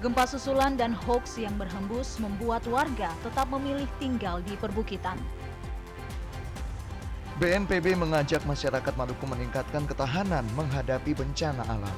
Gempa susulan dan hoaks yang berhembus membuat warga tetap memilih tinggal di perbukitan. BNPB mengajak masyarakat Maluku meningkatkan ketahanan menghadapi bencana alam.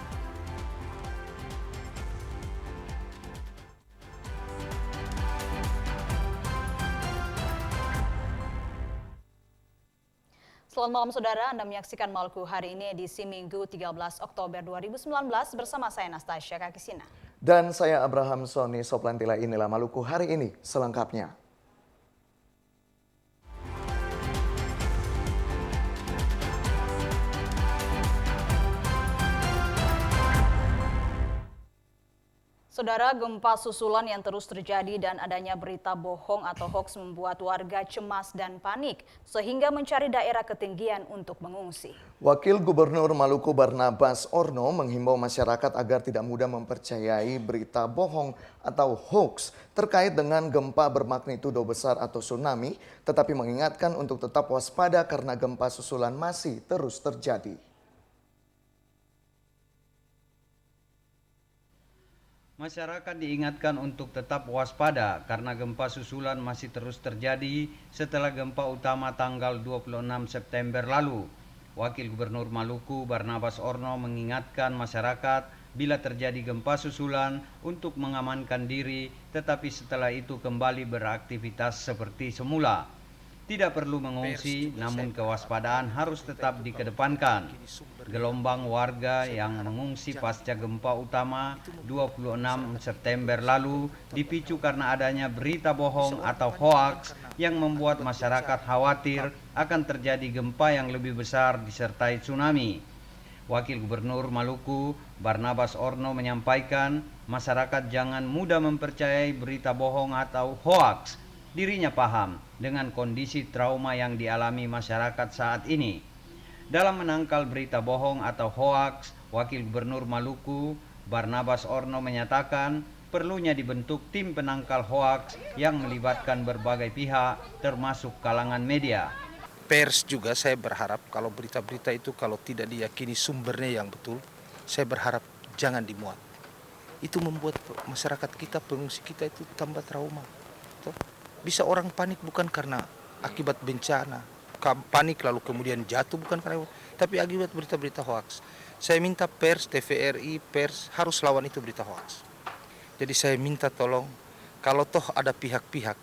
Selamat malam saudara, Anda menyaksikan Maluku hari ini edisi Minggu 13 Oktober 2019 bersama saya Nastasya Kakisina. Dan saya Abraham Soni Soplantila, inilah Maluku hari ini selengkapnya. Saudara, gempa susulan yang terus terjadi dan adanya berita bohong atau hoaks membuat warga cemas dan panik sehingga mencari daerah ketinggian untuk mengungsi. Wakil Gubernur Maluku Barnabas Orno menghimbau masyarakat agar tidak mudah mempercayai berita bohong atau hoaks terkait dengan gempa bermagnitudo besar atau tsunami, tetapi mengingatkan untuk tetap waspada karena gempa susulan masih terus terjadi. Masyarakat diingatkan untuk tetap waspada karena gempa susulan masih terus terjadi setelah gempa utama tanggal 26 September lalu. Wakil Gubernur Maluku Barnabas Orno mengingatkan masyarakat bila terjadi gempa susulan untuk mengamankan diri, tetapi setelah itu kembali beraktivitas seperti semula. Tidak perlu mengungsi, namun kewaspadaan harus tetap dikedepankan. Gelombang warga yang mengungsi pasca gempa utama 26 September lalu dipicu karena adanya berita bohong atau hoaks yang membuat masyarakat khawatir akan terjadi gempa yang lebih besar disertai tsunami. Wakil Gubernur Maluku Barnabas Orno menyampaikan masyarakat jangan mudah mempercayai berita bohong atau hoaks. Dirinya paham dengan kondisi trauma yang dialami masyarakat saat ini. Dalam menangkal berita bohong atau hoaks, Wakil Gubernur Maluku Barnabas Orno menyatakan perlunya dibentuk tim penangkal hoaks yang melibatkan berbagai pihak termasuk kalangan media. Pers juga saya berharap kalau berita-berita itu kalau tidak diyakini sumbernya yang betul, saya berharap jangan dimuat. Itu membuat masyarakat kita, pengungsi kita itu tambah trauma. Bisa orang panik bukan karena akibat bencana, panik lalu kemudian jatuh bukan karena, tapi akibat berita-berita hoaks. Saya minta pers, TVRI, pers harus lawan itu berita hoaks. Jadi saya minta tolong, kalau toh ada pihak-pihak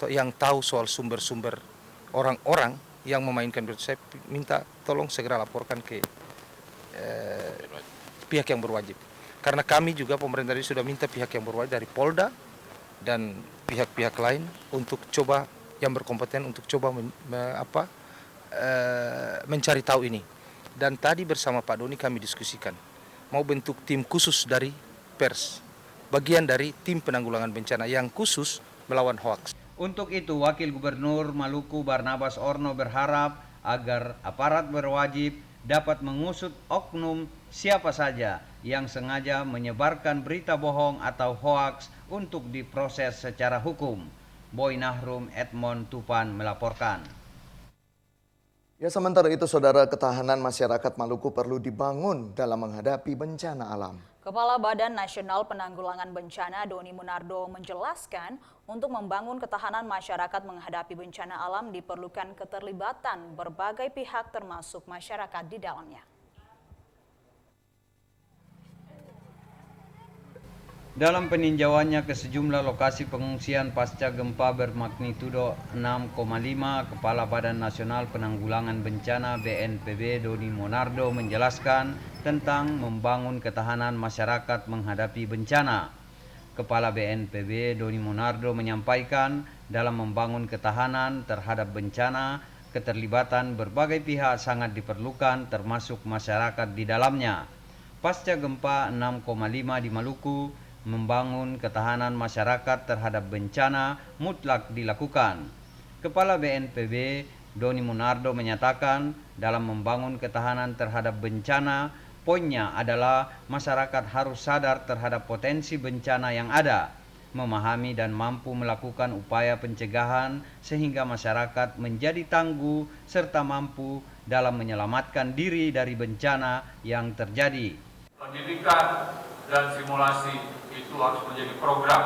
yang tahu soal sumber-sumber orang-orang yang memainkan berita, saya minta tolong segera laporkan ke pihak yang berwajib. Karena kami juga pemerintah ini sudah minta pihak yang berwajib dari Polda dan pihak-pihak lain untuk coba yang berkompeten untuk coba mencari tahu ini. Dan tadi bersama Pak Doni kami diskusikan mau bentuk tim khusus dari pers, bagian dari tim penanggulangan bencana yang khusus melawan hoaks. Untuk itu, Wakil Gubernur Maluku Barnabas Orno berharap agar aparat berwajib dapat mengusut oknum siapa saja yang sengaja menyebarkan berita bohong atau hoaks untuk diproses secara hukum. Boy Nahrum Edmond Tupan melaporkan. Ya, sementara itu saudara, ketahanan masyarakat Maluku perlu dibangun dalam menghadapi bencana alam. Kepala Badan Nasional Penanggulangan Bencana Doni Monardo menjelaskan untuk membangun ketahanan masyarakat menghadapi bencana alam diperlukan keterlibatan berbagai pihak termasuk masyarakat di dalamnya. Dalam peninjauannya ke sejumlah lokasi pengungsian pasca gempa bermagnitudo 6,5, Kepala Badan Nasional Penanggulangan Bencana BNPB Doni Monardo menjelaskan tentang membangun ketahanan masyarakat menghadapi bencana. Kepala BNPB Doni Monardo menyampaikan dalam membangun ketahanan terhadap bencana, keterlibatan berbagai pihak sangat diperlukan termasuk masyarakat di dalamnya. Pasca gempa 6,5 di Maluku, membangun ketahanan masyarakat terhadap bencana mutlak dilakukan. Kepala BNPB Doni Monardo menyatakan dalam membangun ketahanan terhadap bencana, poinnya adalah masyarakat harus sadar terhadap potensi bencana yang ada, memahami dan mampu melakukan upaya pencegahan sehingga masyarakat menjadi tangguh serta mampu dalam menyelamatkan diri dari bencana yang terjadi. Pendidikan dan simulasi itu harus menjadi program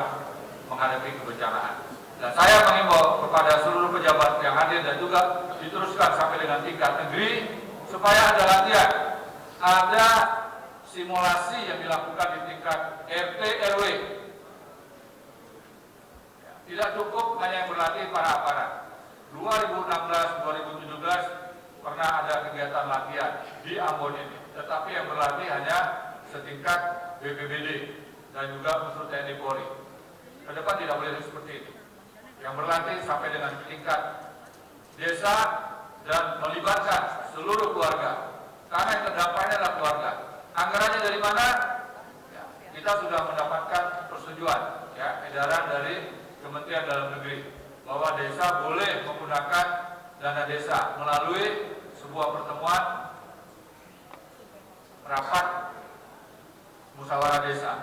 menghadapi kebencanaan. Dan saya mengimbau kepada seluruh pejabat yang hadir dan juga diteruskan sampai dengan tingkat negeri supaya ada latihan, ada simulasi yang dilakukan di tingkat RT RW. Tidak cukup hanya yang berlatih para aparat. 2016-2017 pernah ada kegiatan latihan di Ambon ini, tetapi yang berlatih hanya setingkat BPBD dan juga unsur TNI Polri. Ke depan tidak boleh seperti itu. Yang berlatih sampai dengan tingkat desa dan melibatkan seluruh keluarga, karena yang terdampaknya adalah keluarga. Anggarannya dari mana? Ya, kita sudah mendapatkan persetujuan, ya, edaran dari Kementerian Dalam Negeri bahwa desa boleh menggunakan dana desa melalui sebuah pertemuan rapat musyawarah desa.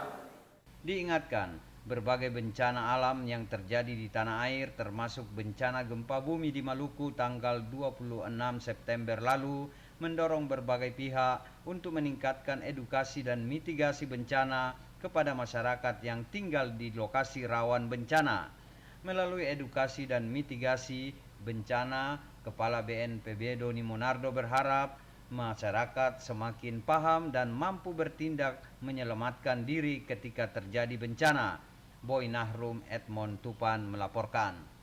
Diingatkan, berbagai bencana alam yang terjadi di tanah air termasuk bencana gempa bumi di Maluku tanggal 26 September lalu mendorong berbagai pihak untuk meningkatkan edukasi dan mitigasi bencana kepada masyarakat yang tinggal di lokasi rawan bencana. Melalui edukasi dan mitigasi bencana, Kepala BNPB Doni Monardo berharap masyarakat semakin paham dan mampu bertindak menyelamatkan diri ketika terjadi bencana. Boy Nahrum Edmond Tupan melaporkan.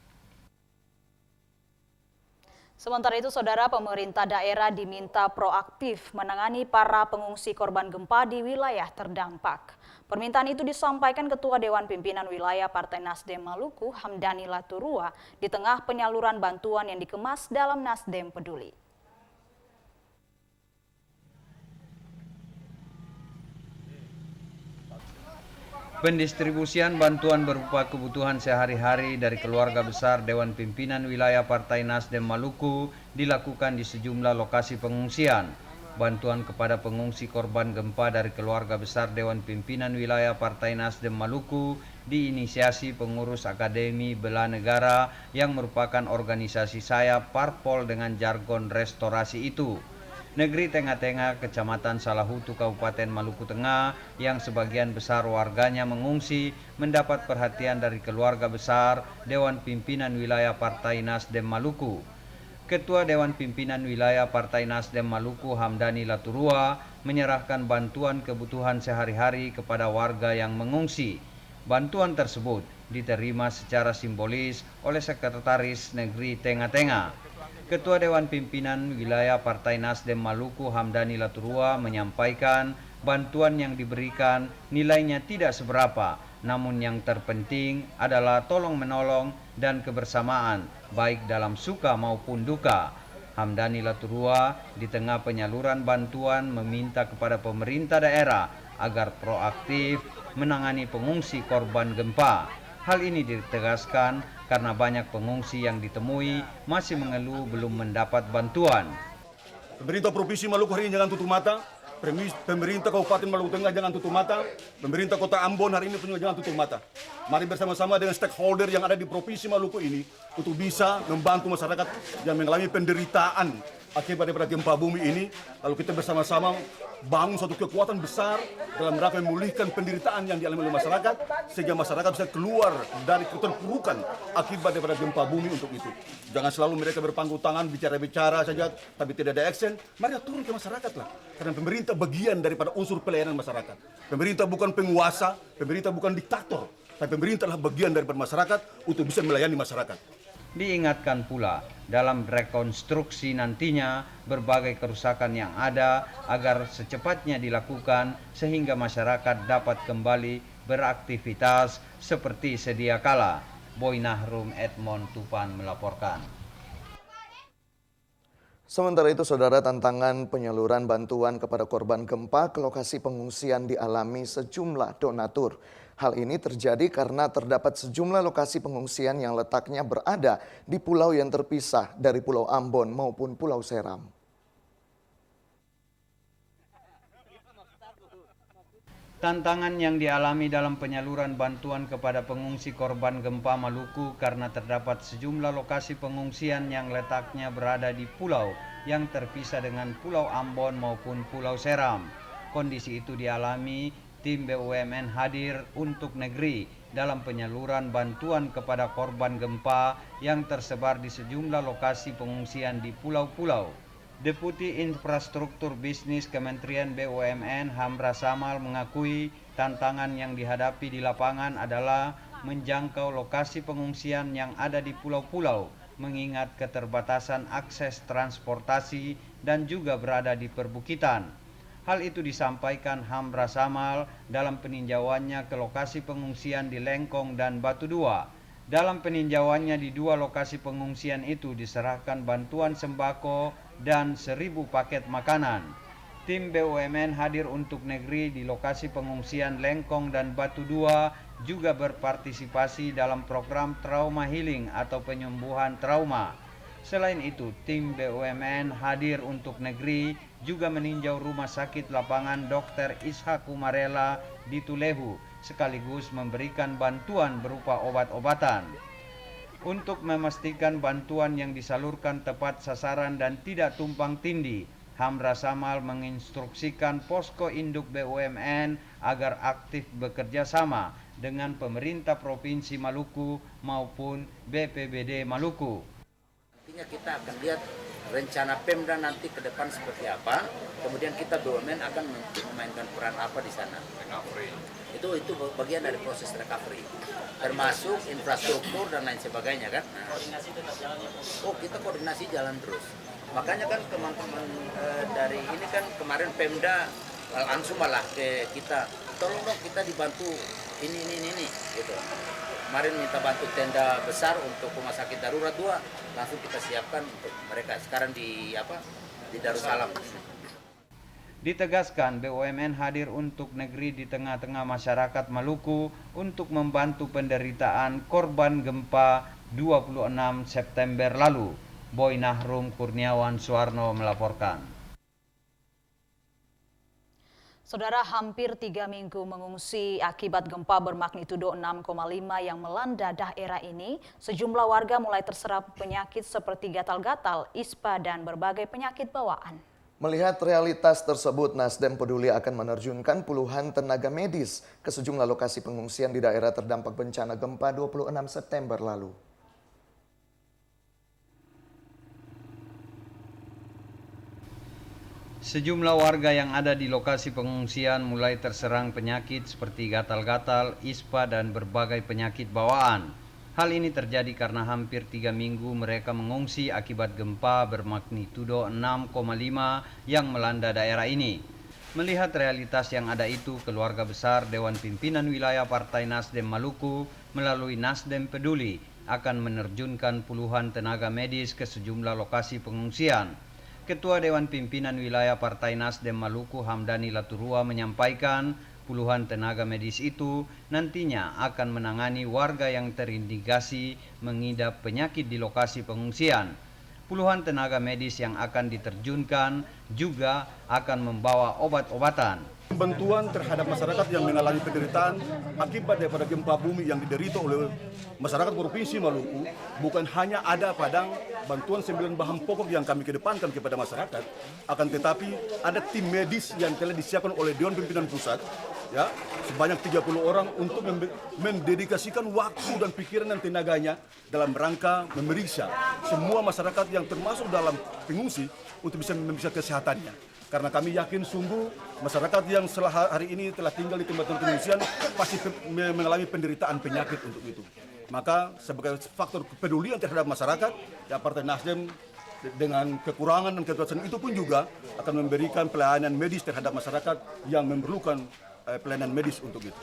Sementara itu, Saudara, pemerintah daerah diminta proaktif menangani para pengungsi korban gempa di wilayah terdampak. Permintaan itu disampaikan Ketua Dewan Pimpinan Wilayah Partai Nasdem Maluku, Hamdani Laturua, di tengah penyaluran bantuan yang dikemas dalam Nasdem Peduli. Pendistribusian bantuan berupa kebutuhan sehari-hari dari keluarga besar Dewan Pimpinan Wilayah Partai Nasdem Maluku dilakukan di sejumlah lokasi pengungsian. Bantuan kepada pengungsi korban gempa dari keluarga besar Dewan Pimpinan Wilayah Partai Nasdem Maluku diinisiasi pengurus Akademi Bela Negara yang merupakan organisasi sayap parpol dengan jargon restorasi itu. Negeri Tengah-Tengah, Kecamatan Salahutu, Kabupaten Maluku Tengah, yang sebagian besar warganya mengungsi, mendapat perhatian dari keluarga besar Dewan Pimpinan Wilayah Partai Nasdem Maluku. Ketua Dewan Pimpinan Wilayah Partai Nasdem Maluku, Hamdani Laturua, menyerahkan bantuan kebutuhan sehari-hari kepada warga yang mengungsi. Bantuan tersebut diterima secara simbolis oleh Sekretaris Negeri Tengah-Tengah. Ketua Dewan Pimpinan Wilayah Partai Nasdem Maluku, Hamdani Laturua, menyampaikan bantuan yang diberikan nilainya tidak seberapa, namun yang terpenting adalah tolong-menolong dan kebersamaan, baik dalam suka maupun duka. Hamdani Laturua di tengah penyaluran bantuan meminta kepada pemerintah daerah agar proaktif menangani pengungsi korban gempa. Hal ini ditegaskan karena banyak pengungsi yang ditemui masih mengeluh belum mendapat bantuan. Pemerintah Provinsi Maluku hari ini jangan tutup mata, pemerintah Kabupaten Maluku Tengah jangan tutup mata, pemerintah Kota Ambon hari ini pun jangan tutup mata. Mari bersama-sama dengan stakeholder yang ada di Provinsi Maluku ini untuk bisa membantu masyarakat yang mengalami penderitaan akibat daripada gempa bumi ini. Lalu kita bersama-sama bangun suatu kekuatan besar dalam rangka memulihkan penderitaan yang dialami oleh masyarakat, sehingga masyarakat bisa keluar dari keterpurukan akibat daripada gempa bumi untuk itu. Jangan selalu mereka berpangku tangan, bicara-bicara saja, tapi tidak ada action. Mari turun ke masyarakat lah. Karena pemerintah bagian daripada unsur pelayanan masyarakat. Pemerintah bukan penguasa, pemerintah bukan diktator, tapi pemerintah adalah bagian daripada masyarakat untuk bisa melayani masyarakat. Diingatkan pula, dalam rekonstruksi nantinya berbagai kerusakan yang ada agar secepatnya dilakukan sehingga masyarakat dapat kembali beraktivitas seperti sedia kala. Boy Nahrum Edmond Tupan melaporkan. Sementara itu, Saudara, tantangan penyaluran bantuan kepada korban gempa ke lokasi pengungsian dialami sejumlah donatur. Hal ini terjadi karena terdapat sejumlah lokasi pengungsian yang letaknya berada di pulau yang terpisah dari Pulau Ambon maupun Pulau Seram. Tantangan yang dialami dalam penyaluran bantuan kepada pengungsi korban gempa Maluku karena terdapat sejumlah lokasi pengungsian yang letaknya berada di pulau yang terpisah dengan Pulau Ambon maupun Pulau Seram. Kondisi itu dialami tim BUMN hadir untuk negeri dalam penyaluran bantuan kepada korban gempa yang tersebar di sejumlah lokasi pengungsian di pulau-pulau. Deputi Infrastruktur Bisnis Kementerian BUMN Hamra Samal mengakui tantangan yang dihadapi di lapangan adalah menjangkau lokasi pengungsian yang ada di pulau-pulau, mengingat keterbatasan akses transportasi dan juga berada di perbukitan. Hal itu disampaikan Hamra Samal dalam peninjauannya ke lokasi pengungsian di Lengkong dan Batu Dua. Dalam peninjauannya di dua lokasi pengungsian itu diserahkan bantuan sembako dan 1.000 paket makanan. Tim BUMN hadir untuk negeri di lokasi pengungsian Lengkong dan Batu Dua juga berpartisipasi dalam program trauma healing atau penyembuhan trauma. Selain itu, tim BUMN hadir untuk negeri juga meninjau rumah sakit lapangan Dr. Ishak Kumarela di Tulehu, sekaligus memberikan bantuan berupa obat-obatan. Untuk memastikan bantuan yang disalurkan tepat sasaran dan tidak tumpang tindih, Hamra Samal menginstruksikan posko induk BUMN agar aktif bekerja sama dengan pemerintah Provinsi Maluku maupun BPBD Maluku. Nantinya kita akan lihat rencana Pemda nanti ke depan seperti apa, kemudian kita BUMN akan memainkan peran apa di sana. Itu bagian dari proses recovery, termasuk infrastruktur dan lain sebagainya kan. Oh, kita koordinasi jalan terus. Makanya kan teman-teman dari ini kan kemarin Pemda langsung malah ke kita, tolong dong kita dibantu ini gitu. Kemarin minta bantu tenda besar untuk rumah sakit darurat 2, langsung kita siapkan untuk mereka sekarang di Darussalam. Ditegaskan BUMN hadir untuk negeri di tengah-tengah masyarakat Maluku untuk membantu penderitaan korban gempa 26 September lalu. Boy Nahrum Kurniawan Suwarno melaporkan. Saudara, hampir 3 minggu mengungsi akibat gempa bermagnitudo 6,5 yang melanda daerah ini, sejumlah warga mulai terserap penyakit seperti gatal-gatal, ispa, dan berbagai penyakit bawaan. Melihat realitas tersebut, Nasdem Peduli akan menerjunkan puluhan tenaga medis ke sejumlah lokasi pengungsian di daerah terdampak bencana gempa 26 September lalu. Sejumlah warga yang ada di lokasi pengungsian mulai terserang penyakit seperti gatal-gatal, ispa, dan berbagai penyakit bawaan. Hal ini terjadi karena hampir 3 minggu mereka mengungsi akibat gempa bermagnitudo 6,5 yang melanda daerah ini. Melihat realitas yang ada itu, keluarga besar Dewan Pimpinan Wilayah Partai Nasdem Maluku melalui Nasdem Peduli akan menerjunkan puluhan tenaga medis ke sejumlah lokasi pengungsian. Ketua Dewan Pimpinan Wilayah Partai Nasdem Maluku Hamdani Laturua menyampaikan puluhan tenaga medis itu nantinya akan menangani warga yang terindikasi mengidap penyakit di lokasi pengungsian. Puluhan tenaga medis yang akan diterjunkan juga akan membawa obat-obatan. Bantuan terhadap masyarakat yang mengalami penderitaan akibat daripada gempa bumi yang diderita oleh masyarakat Provinsi Maluku bukan hanya ada pada bantuan 9 bahan pokok yang kami kedepankan kepada masyarakat, akan tetapi ada tim medis yang telah disiapkan oleh Dewan Pimpinan Pusat, ya, sebanyak 30 orang untuk mendedikasikan waktu dan pikiran dan tenaganya dalam rangka memeriksa semua masyarakat yang termasuk dalam pengungsi untuk bisa memeriksa kesehatannya. Karena kami yakin sungguh masyarakat yang setelah hari ini telah tinggal di tempat pengungsian pasti mengalami penderitaan penyakit untuk itu. Maka sebagai faktor kepedulian terhadap masyarakat, ya Partai Nasdem dengan kekurangan dan keterbatasan itu pun juga akan memberikan pelayanan medis terhadap masyarakat yang memerlukan pelayanan medis untuk itu.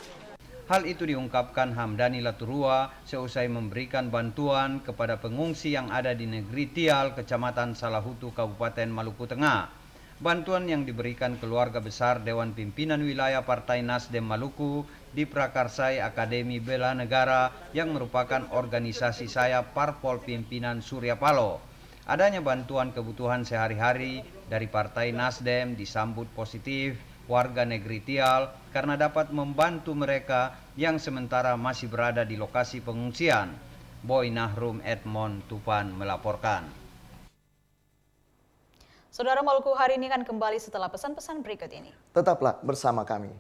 Hal itu diungkapkan Hamdani Laturua seusai memberikan bantuan kepada pengungsi yang ada di negeri Tial, Kecamatan Salahutu, Kabupaten Maluku Tengah. Bantuan yang diberikan keluarga besar Dewan Pimpinan Wilayah Partai Nasdem Maluku di Prakarsai Akademi Bela Negara yang merupakan organisasi sayap Parpol Pimpinan Surya Paloh. Adanya bantuan kebutuhan sehari-hari dari Partai Nasdem disambut positif warga negeri Tial karena dapat membantu mereka yang sementara masih berada di lokasi pengungsian. Boy Nahrum Edmond Tupan melaporkan. Saudara, Maluku hari ini akan kembali setelah pesan-pesan berikut ini. Tetaplah bersama kami.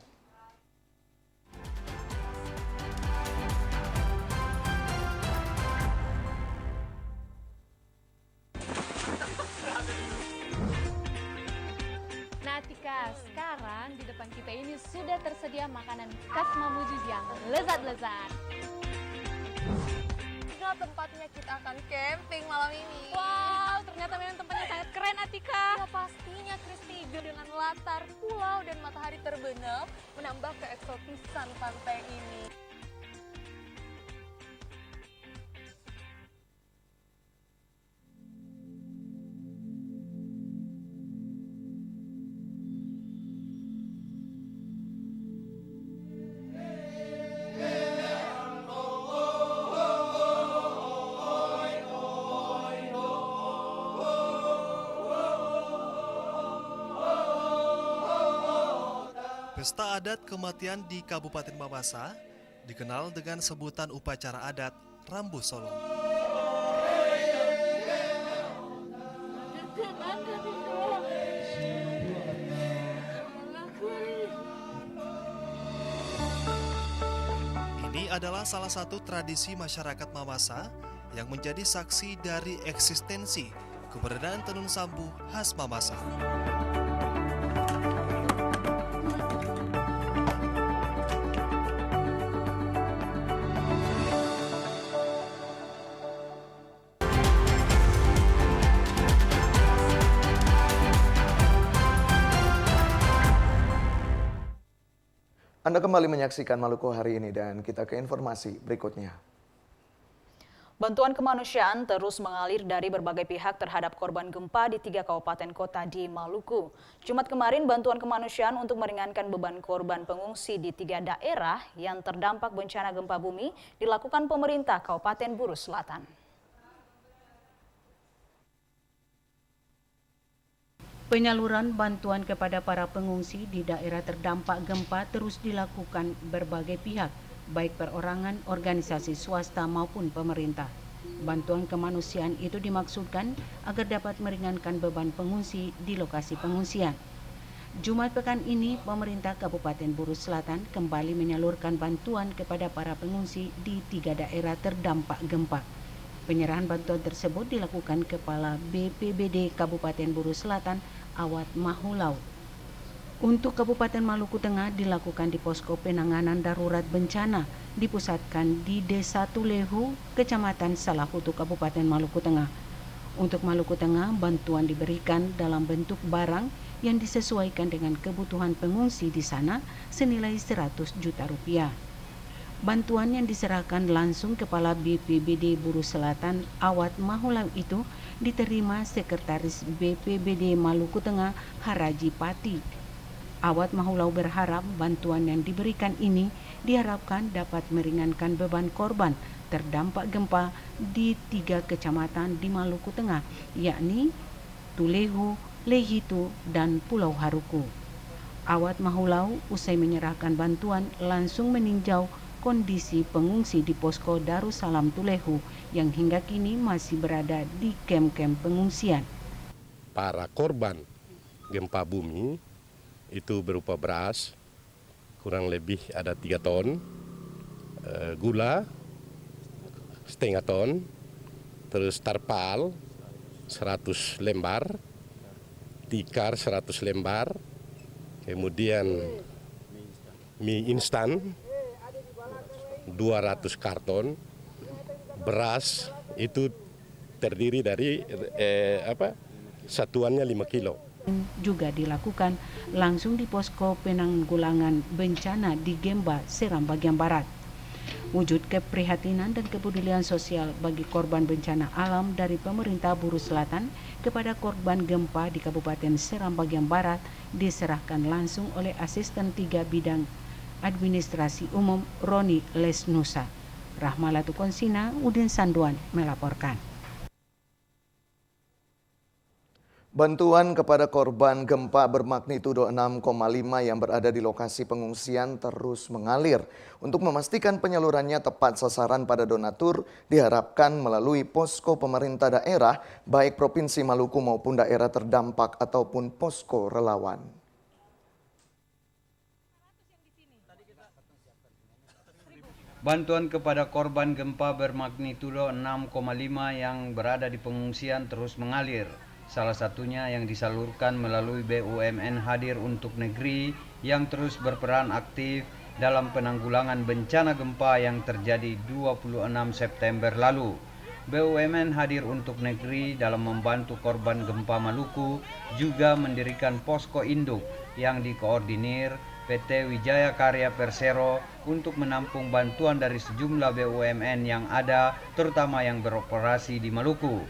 Atika, sekarang di depan kita ini sudah tersedia makanan khas Mamuju yang lezat-lezat. Nah, tempatnya kita akan camping malam ini. Wow, ternyata memang tempatnya sangat keren Atika. Ya pastinya Kristi, dengan latar pulau dan matahari terbenam menambah keeksotisan pantai ini. Pesta adat kematian di Kabupaten Mamasa dikenal dengan sebutan upacara adat Rambu Solong. Ini adalah salah satu tradisi masyarakat Mamasa yang menjadi saksi dari eksistensi keberadaan tenun sambu khas Mamasa. Anda kembali menyaksikan Maluku hari ini dan kita ke informasi berikutnya. Bantuan kemanusiaan terus mengalir dari berbagai pihak terhadap korban gempa di 3 kabupaten kota di Maluku. Jumat kemarin, bantuan kemanusiaan untuk meringankan beban korban pengungsi di 3 daerah yang terdampak bencana gempa bumi dilakukan pemerintah Kabupaten Buru Selatan. Penyaluran bantuan kepada para pengungsi di daerah terdampak gempa terus dilakukan berbagai pihak, baik perorangan, organisasi swasta maupun pemerintah. Bantuan kemanusiaan itu dimaksudkan agar dapat meringankan beban pengungsi di lokasi pengungsian. Jumat pekan ini, pemerintah Kabupaten Buru Selatan kembali menyalurkan bantuan kepada para pengungsi di 3 daerah terdampak gempa. Penyerahan bantuan tersebut dilakukan Kepala BPBD Kabupaten Buru Selatan, Awad Mahulau. Untuk Kabupaten Maluku Tengah dilakukan di posko penanganan darurat bencana, dipusatkan di Desa Tulehu, Kecamatan Salahutu, Kabupaten Maluku Tengah. Untuk Maluku Tengah, bantuan diberikan dalam bentuk barang yang disesuaikan dengan kebutuhan pengungsi di sana senilai 100 juta rupiah. Bantuan yang diserahkan langsung Kepala BPBD Buru Selatan Awad Mahulau itu diterima Sekretaris BPBD Maluku Tengah Haraji Pati. Awad Mahulau berharap bantuan yang diberikan ini diharapkan dapat meringankan beban korban terdampak gempa di 3 kecamatan di Maluku Tengah, yakni Tulehu, Lehitu, dan Pulau Haruku. Awad Mahulau usai menyerahkan bantuan langsung meninjau kondisi pengungsi di posko Darussalam Tulehu yang hingga kini masih berada di kem-kem pengungsian. Para korban gempa bumi itu berupa beras, kurang lebih ada 3 ton, gula setengah ton, terus tarpal 100 lembar, tikar 100 lembar, kemudian mie instan 200 karton, beras itu terdiri dari satuannya 5 kilo. Juga dilakukan langsung di posko penanggulangan bencana di Gemba, Seram bagian barat. Wujud keprihatinan dan kepedulian sosial bagi korban bencana alam dari pemerintah Buru Selatan kepada korban gempa di Kabupaten Seram bagian barat diserahkan langsung oleh Asisten 3 Bidang Administrasi Umum Roni Lesnusa. Rahmalatu Konsina, Udin Sanduan melaporkan. Bantuan kepada korban gempa bermagnitudo 6,5 yang berada di lokasi pengungsian terus mengalir. Untuk memastikan penyalurannya tepat sasaran pada donatur, diharapkan melalui posko pemerintah daerah, baik Provinsi Maluku maupun daerah terdampak ataupun posko relawan. Bantuan kepada korban gempa bermagnitudo 6,5 yang berada di pengungsian terus mengalir. salah satunya yang disalurkan melalui BUMN Hadir untuk Negeri yang terus berperan aktif dalam penanggulangan bencana gempa yang terjadi 26 September lalu. BUMN Hadir untuk Negeri dalam membantu korban gempa Maluku juga mendirikan posko induk yang dikoordinir PT Wijaya Karya Persero untuk menampung bantuan dari sejumlah BUMN yang ada, terutama yang beroperasi di Maluku.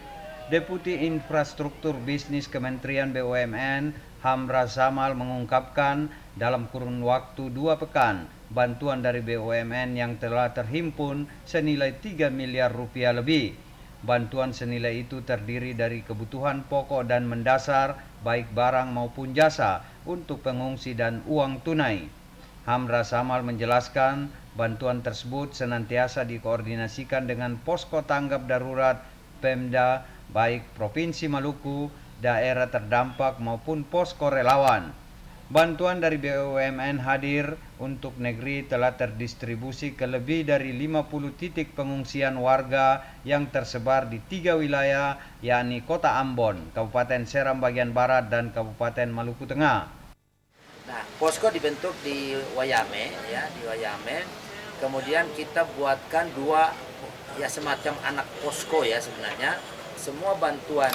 Deputi Infrastruktur Bisnis Kementerian BUMN, Hamra Zamal mengungkapkan dalam kurun waktu 2 pekan, bantuan dari BUMN yang telah terhimpun senilai 3 miliar rupiah lebih. Bantuan senilai itu terdiri dari kebutuhan pokok dan mendasar, baik barang maupun jasa, untuk pengungsi dan uang tunai. Hamra Zamal menjelaskan, bantuan tersebut senantiasa dikoordinasikan dengan posko tanggap darurat Pemda, baik Provinsi Maluku, daerah terdampak maupun posko relawan. Bantuan dari BUMN Hadir untuk Negeri telah terdistribusi ke lebih dari 50 titik pengungsian warga yang tersebar di 3 wilayah, yakni Kota Ambon, Kabupaten Seram bagian Barat, dan Kabupaten Maluku Tengah. Nah, posko dibentuk di Wayame, ya, di Wayame. Kemudian kita buatkan 2 ya semacam anak posko ya sebenarnya. Semua bantuan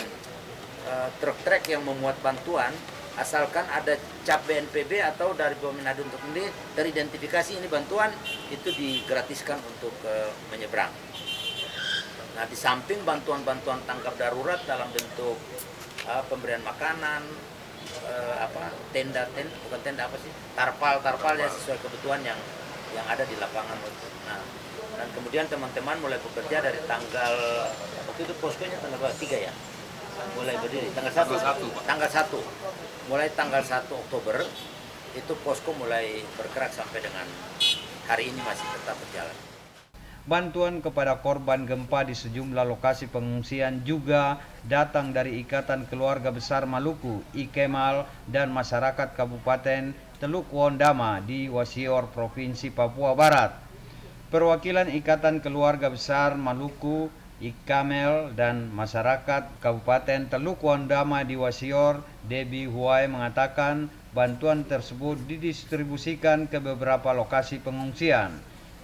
truk-truk yang memuat bantuan, asalkan ada cap BNPB atau dari BUMN Hadir untuk Negeri teridentifikasi ini bantuan, itu digratiskan untuk menyeberang. Nah, di samping bantuan-bantuan tanggap darurat dalam bentuk pemberian makanan, tarpal ya sesuai kebutuhan yang ada di lapangan. Nah, dan kemudian teman-teman mulai bekerja dari tanggal, waktu itu poskonya tanggal 3 ya, mulai berdiri tanggal 1. Mulai tanggal 1 Oktober itu posko mulai bergerak sampai dengan hari ini masih tetap berjalan. Bantuan kepada korban gempa di sejumlah lokasi pengungsian juga datang dari Ikatan Keluarga Besar Maluku, IKEMAL, dan masyarakat Kabupaten Teluk Wondama di Wasior, Provinsi Papua Barat. Perwakilan Ikatan Keluarga Besar Maluku, IKAMEL, dan masyarakat Kabupaten Teluk Wondama di Wasior, Debbie Huai, mengatakan bantuan tersebut didistribusikan ke beberapa lokasi pengungsian.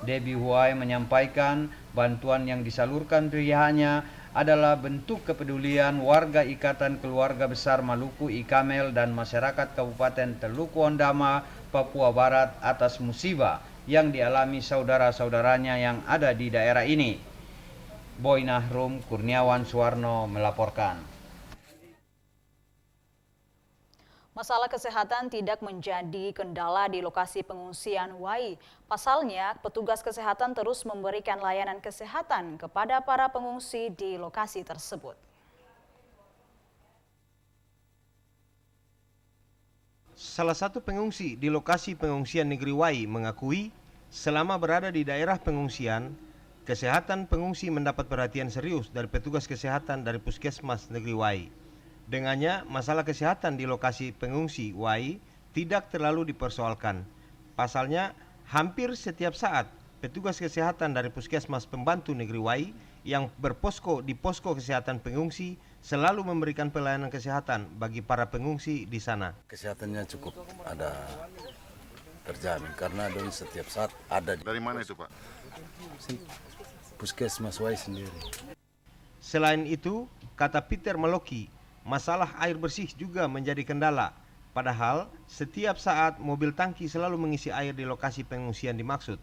Debbie Huai menyampaikan bantuan yang disalurkan pihaknya adalah bentuk kepedulian warga Ikatan Keluarga Besar Maluku, IKAMEL, dan masyarakat Kabupaten Teluk Wondama, Papua Barat atas musibah yang dialami saudara-saudaranya yang ada di daerah ini. Boy Nahrum, Kurniawan Suwarno melaporkan. Masalah kesehatan tidak menjadi kendala di lokasi pengungsian Wai. Pasalnya, petugas kesehatan terus memberikan layanan kesehatan kepada para pengungsi di lokasi tersebut. Salah satu pengungsi di lokasi pengungsian negeri Wai mengakui selama berada di daerah pengungsian, kesehatan pengungsi mendapat perhatian serius dari petugas kesehatan dari Puskesmas negeri Wai. Dengannya, masalah kesehatan di lokasi pengungsi Wai tidak terlalu dipersoalkan. Pasalnya, hampir setiap saat petugas kesehatan dari Puskesmas Pembantu Negeri Wai yang berposko di posko kesehatan pengungsi selalu memberikan pelayanan kesehatan bagi para pengungsi di sana. Kesehatannya cukup ada terjamin karena dong setiap saat ada. Dari mana itu, Pak? Puskesmas Wai sendiri. Selain itu, kata Peter Maloki, masalah air bersih juga menjadi kendala. Padahal setiap saat mobil tangki selalu mengisi air di lokasi pengungsian dimaksud.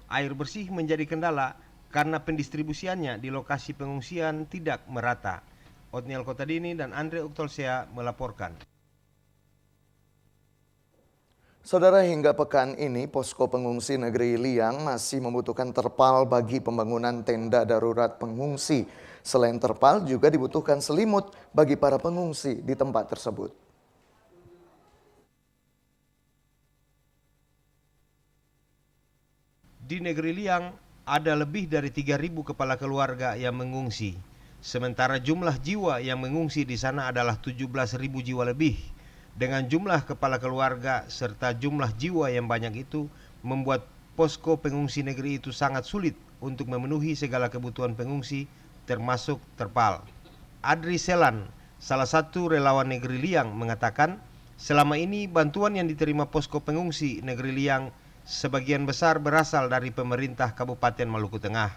Air bersih menjadi kendala karena pendistribusiannya di lokasi pengungsian tidak merata. Otniel Kotadini dan Andre Uktolsea melaporkan. Saudara, hingga pekan ini posko pengungsi negeri Liang masih membutuhkan terpal bagi pembangunan tenda darurat pengungsi. Selain terpal juga dibutuhkan selimut bagi para pengungsi di tempat tersebut. Di negeri Liang ada lebih dari 3.000 kepala keluarga yang mengungsi. Sementara jumlah jiwa yang mengungsi di sana adalah 17.000 jiwa lebih. Dengan jumlah kepala keluarga serta jumlah jiwa yang banyak itu membuat posko pengungsi negeri itu sangat sulit untuk memenuhi segala kebutuhan pengungsi termasuk terpal. Adri Selan, Salah satu relawan Negeri Liang mengatakan, selama ini bantuan yang diterima posko pengungsi Negeri Liang sebagian besar berasal dari pemerintah Kabupaten Maluku Tengah.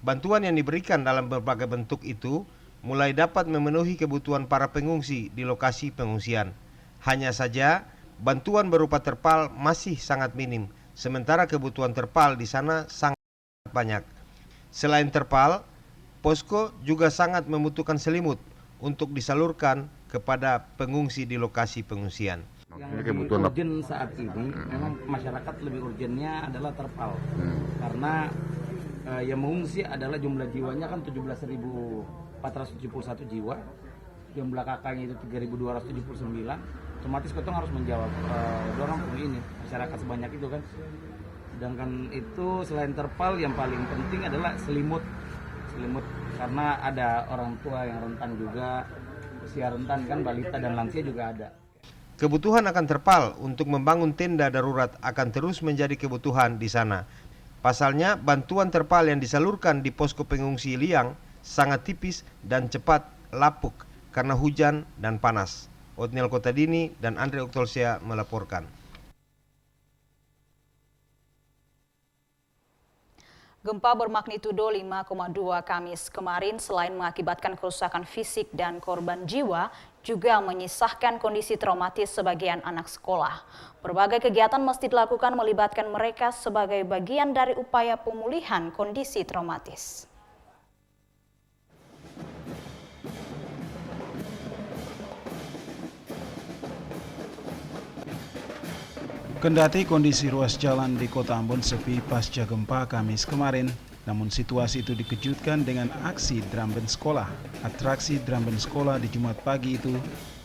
Bantuan yang diberikan dalam berbagai bentuk itu mulai dapat memenuhi kebutuhan para pengungsi di lokasi pengungsian. Hanya saja, bantuan berupa terpal masih sangat minim, sementara kebutuhan terpal di sana sangat banyak. Selain terpal, posko juga sangat membutuhkan selimut untuk disalurkan kepada pengungsi di lokasi pengungsian. Yang lebih urgen saat ini, memang masyarakat lebih urgennya adalah terpal. Karena yang mengungsi adalah jumlah jiwanya kan 17.471 jiwa, jumlah kakaknya itu 3.279. Otomatis kita harus menjawab dorong ini masyarakat sebanyak itu kan. Sedangkan itu selain terpal yang paling penting adalah selimut karena ada orang tua yang rentan juga, usia rentan kan, balita dan lansia juga ada. Kebutuhan akan terpal untuk membangun tenda darurat akan terus menjadi kebutuhan di sana. Pasalnya, bantuan terpal yang disalurkan di posko pengungsi Liang sangat tipis dan cepat lapuk karena hujan dan panas. Otniel Kotadini dan Andre Oktolsia melaporkan. Gempa bermagnitudo 5,2 Kamis kemarin selain mengakibatkan kerusakan fisik dan korban jiwa, juga menyisahkan kondisi traumatis sebagian anak sekolah. Berbagai kegiatan mesti dilakukan melibatkan mereka sebagai bagian dari upaya pemulihan kondisi traumatis. Kendati kondisi ruas jalan di Kota Ambon sepi pasca gempa Kamis kemarin, namun situasi itu dikejutkan dengan aksi drum band sekolah. Atraksi drum band sekolah di Jumat pagi itu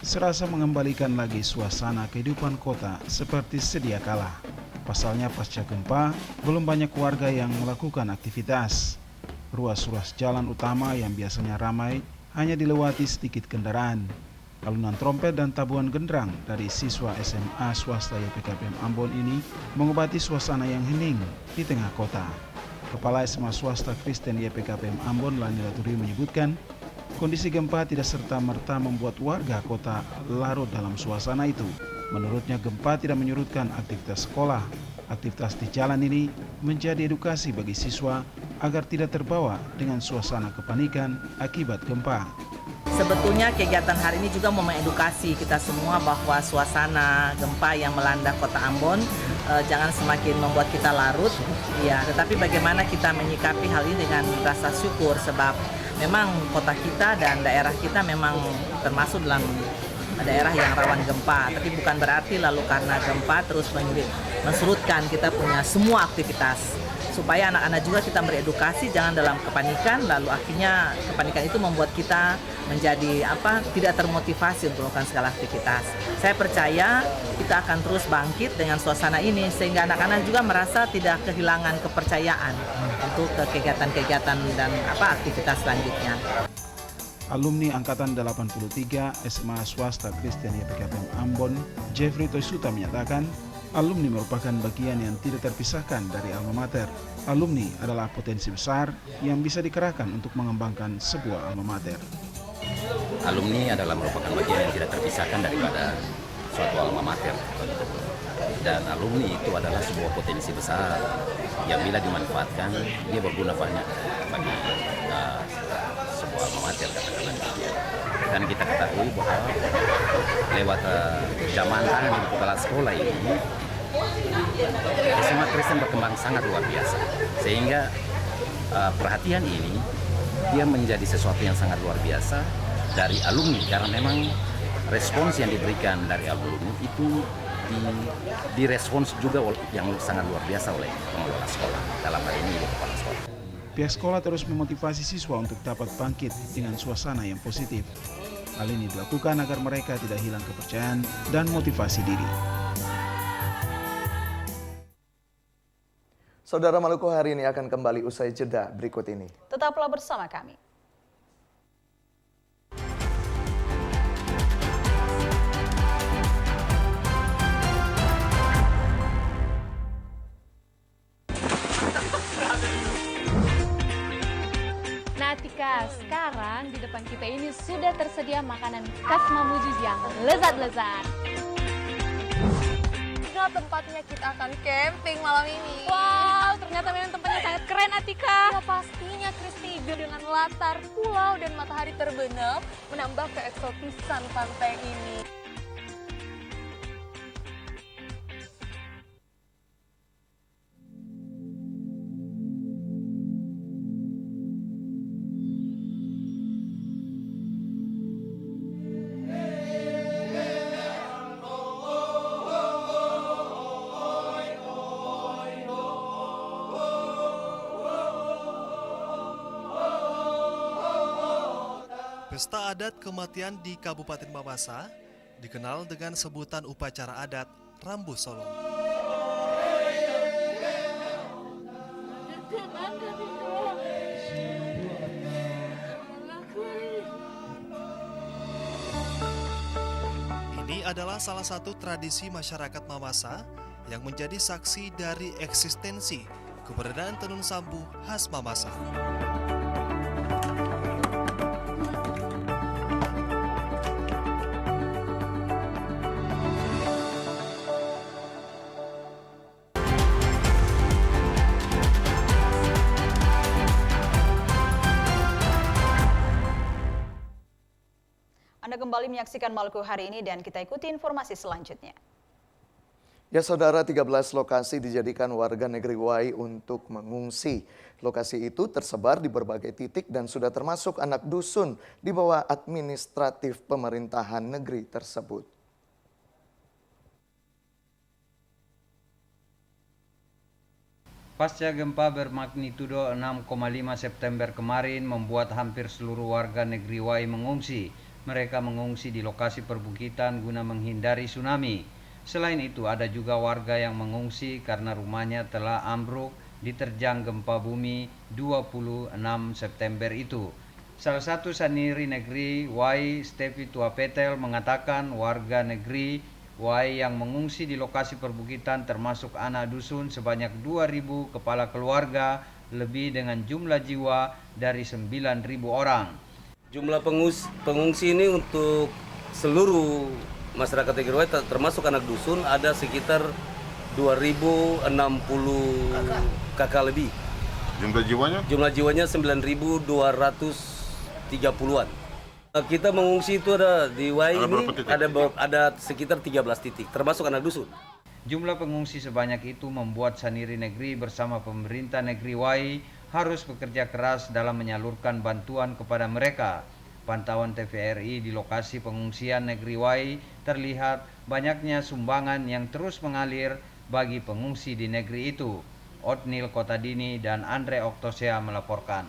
serasa mengembalikan lagi suasana kehidupan kota seperti sedia kala. Pasalnya pasca gempa, belum banyak warga yang melakukan aktivitas. Ruas-ruas jalan utama yang biasanya ramai hanya dilewati sedikit kendaraan. Alunan trompet dan tabuhan genderang dari siswa SMA swasta YPKPM Ambon ini mengobati suasana yang hening di tengah kota. Kepala SMA swasta Kristen YPKPM Ambon Lani Laturi menyebutkan, kondisi gempa tidak serta-merta membuat warga kota larut dalam suasana itu. Menurutnya gempa tidak menyurutkan aktivitas sekolah. Aktivitas di jalan ini menjadi edukasi bagi siswa agar tidak terbawa dengan suasana kepanikan akibat gempa. Sebetulnya kegiatan hari ini juga mau mengedukasi kita semua bahwa suasana gempa yang melanda Kota Ambon jangan semakin membuat kita larut, ya, tetapi bagaimana kita menyikapi hal ini dengan rasa syukur sebab memang kota kita dan daerah kita memang termasuk dalam daerah yang rawan gempa, tapi bukan berarti lalu karena gempa terus mensurutkan kita punya semua aktivitas. Supaya anak-anak juga kita beredukasi jangan dalam kepanikan, lalu akhirnya kepanikan itu membuat kita menjadi tidak termotivasi untuk melakukan segala aktivitas. Saya percaya kita akan terus bangkit dengan suasana ini sehingga anak-anak juga merasa tidak kehilangan kepercayaan untuk kegiatan-kegiatan dan aktivitas selanjutnya. Alumni Angkatan 83 SMA Swasta Kristen YPKPM Ambon, Jeffrey Toisuta menyatakan, alumni merupakan bagian yang tidak terpisahkan dari alma mater. Alumni adalah potensi besar yang bisa dikerahkan untuk mengembangkan sebuah alma mater. Alumni adalah merupakan bagian yang tidak terpisahkan daripada suatu alma mater. Dan alumni itu adalah sebuah potensi besar yang bila dimanfaatkan, dia berguna banyak bagi sebuah alma mater, katakanlah. Dan kita ketahui bahwa lewat zaman tangan di kepala sekolah ini, SMA Kristen berkembang sangat luar biasa. Sehingga perhatian ini, dia menjadi sesuatu yang sangat luar biasa dari alumni. Karena memang respons yang diberikan dari alumni itu direspons juga yang sangat luar biasa oleh pengelola sekolah. Dalam hal ini, kepala sekolah. Pihak sekolah terus memotivasi siswa untuk dapat bangkit dengan suasana yang positif. Hal ini dilakukan agar mereka tidak hilang kepercayaan dan motivasi diri. Saudara Maluku hari ini akan kembali usai jeda berikut ini. Tetaplah bersama kami. Nah Tika, sekarang di depan depan kita ini sudah tersedia makanan khas Mamuju yang lezat-lezat. Inilah tempatnya kita akan camping malam ini. Wow, ternyata memang tempatnya sangat keren, Atika. Ya pastinya, Kristi. Dengan latar pulau dan matahari terbenam menambah keeksotisan pantai ini. Pesta adat kematian di Kabupaten Mamasa dikenal dengan sebutan upacara adat Rambu Solo. Ini adalah salah satu tradisi masyarakat Mamasa yang menjadi saksi dari eksistensi keberadaan tenun sambu khas Mamasa. Anda kembali menyaksikan Maluku hari ini dan kita ikuti informasi selanjutnya. Ya saudara, 13 lokasi dijadikan warga negeri Wai untuk mengungsi. Lokasi itu tersebar di berbagai titik dan sudah termasuk anak dusun di bawah administratif pemerintahan negeri tersebut. Pasca gempa bermagnitudo 6,5 September kemarin membuat hampir seluruh warga negeri Wai mengungsi. Mereka mengungsi di lokasi perbukitan guna menghindari tsunami. Selain itu ada juga warga yang mengungsi karena rumahnya telah ambruk diterjang gempa bumi 26 September itu. Salah satu saniri negeri Wai, Stevi Tuapetel, mengatakan warga negeri Wai yang mengungsi di lokasi perbukitan termasuk anak dusun sebanyak 2.000 kepala keluarga, lebih dengan jumlah jiwa dari 9.000 orang. Jumlah pengungsi ini untuk seluruh masyarakat negeri Wai termasuk anak dusun ada sekitar 2.060 kakak lebih. Jumlah jiwanya? Jumlah jiwanya 9.230-an. Kita mengungsi itu ada di Wai ini ada sekitar 13 titik termasuk anak dusun. Jumlah pengungsi sebanyak itu membuat saniri negeri bersama pemerintah negeri Wai harus bekerja keras dalam menyalurkan bantuan kepada mereka. Pantauan TVRI di lokasi pengungsian negeri Wai terlihat banyaknya sumbangan yang terus mengalir bagi pengungsi di negeri itu. Otnil Kotadini dan Andre Oktosea melaporkan.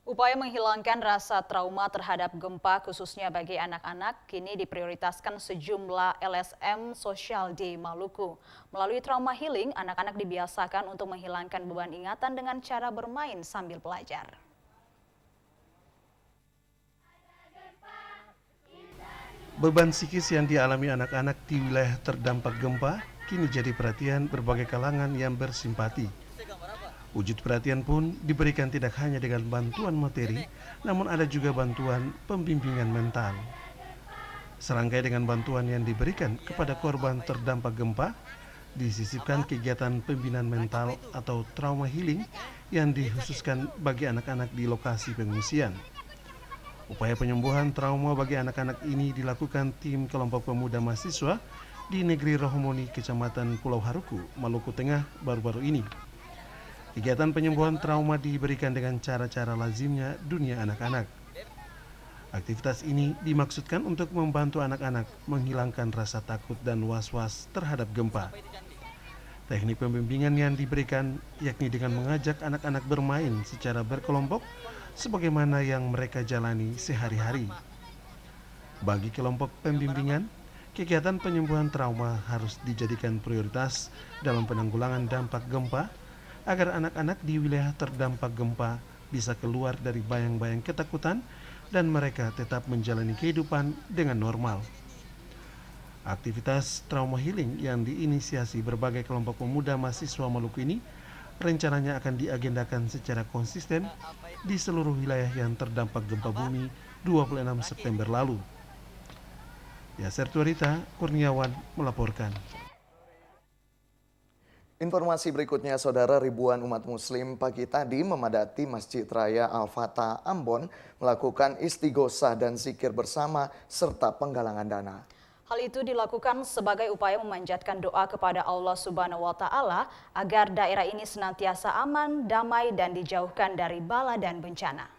Upaya menghilangkan rasa trauma terhadap gempa khususnya bagi anak-anak kini diprioritaskan sejumlah LSM sosial di Maluku. Melalui trauma healing, anak-anak dibiasakan untuk menghilangkan beban ingatan dengan cara bermain sambil belajar. Beban psikis yang dialami anak-anak di wilayah terdampak gempa kini jadi perhatian berbagai kalangan yang bersimpati. Wujud perhatian pun diberikan tidak hanya dengan bantuan materi, namun ada juga bantuan pembimbingan mental. Serangkai dengan bantuan yang diberikan kepada korban terdampak gempa, disisipkan kegiatan pembinaan mental atau trauma healing yang dikhususkan bagi anak-anak di lokasi pengungsian. Upaya penyembuhan trauma bagi anak-anak ini dilakukan tim kelompok pemuda mahasiswa di negeri Rohomoni, Kecamatan Pulau Haruku, Maluku Tengah baru-baru ini. Kegiatan penyembuhan trauma diberikan dengan cara-cara lazimnya dunia anak-anak. Aktivitas ini dimaksudkan untuk membantu anak-anak menghilangkan rasa takut dan was-was terhadap gempa. Teknik pembimbingan yang diberikan yakni dengan mengajak anak-anak bermain secara berkelompok sebagaimana yang mereka jalani sehari-hari. Bagi kelompok pembimbingan, kegiatan penyembuhan trauma harus dijadikan prioritas dalam penanggulangan dampak gempa agar anak-anak di wilayah terdampak gempa bisa keluar dari bayang-bayang ketakutan dan mereka tetap menjalani kehidupan dengan normal. Aktivitas trauma healing yang diinisiasi berbagai kelompok pemuda mahasiswa Maluku ini rencananya akan diagendakan secara konsisten di seluruh wilayah yang terdampak gempa bumi 26 September lalu. Yaser Tuarita, Kurniawan melaporkan. Informasi berikutnya, saudara, ribuan umat muslim pagi tadi memadati Masjid Raya Al-Fatah Ambon melakukan istighosah dan zikir bersama serta penggalangan dana. Hal itu dilakukan sebagai upaya memanjatkan doa kepada Allah Subhanahu wa Ta'ala agar daerah ini senantiasa aman, damai, dan dijauhkan dari bala dan bencana.